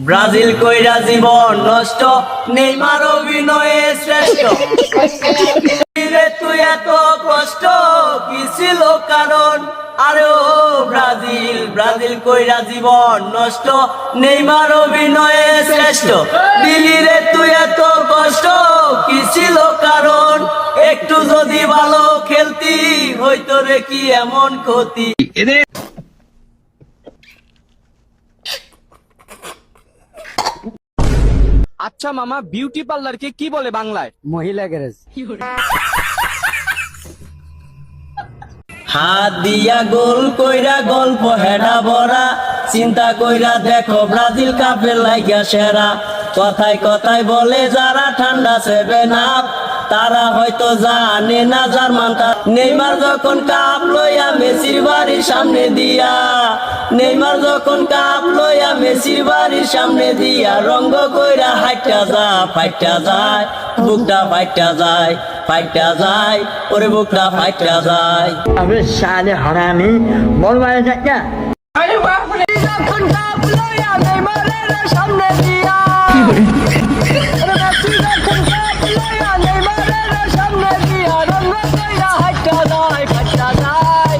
Brazil কইরা জীবন নষ্ট, Neymar অভিনয়ে শ্রেষ্ঠ। রে তুই এত কষ্ট কি ছিল কারণ? আরে ও ব্রাজিল, ব্রাজিল কইরা জীবন নষ্ট, নেইমার অভিনয়ে শ্রেষ্ঠ। দিলি রে তুই এত কষ্ট কি ছিল কারণ? একটু যদি ভালো খেলতি হইতো রে কি এমন ক্ষতি। আচ্ছা মামা, বিউটি পার্লারকে কি বলে বাংলায়? মহিলা গ্যারেজ। হাত দিয়া গোল কইরা গল্প হেডা ভরা, চিন্তা কইরা দেখো ব্রাজিল কাপের লাইগা সেরা। কথায় কথায় বলে যারা ঠান্ডা সেভেন আপ, তারা হয়তো জানে না জার্মানটা। নেইমার যখন কাপ লইয়া মেসির বাড়ির সামনে দিয়া, নেইমার যখন কাপ লইয়া মেসির বাড়ির সামনে দিয়া, রঙ্গ কইরা হাইটা ফাইটা যায়, বুকটা ফাইটা যায়, ফাইটা যায়, ওরে বুকটা ফাইটা যায়। আবে শালে হারামি, বল মারে যাচ্ছে। যখন কাপ লইয়া নেইমারের সামনে দিয়া, মেসি যখন কাপ লইয়া নেইমারের সামনে দিয়া, রঙ কইরা হাইটা যায়, ফাইটা যায়।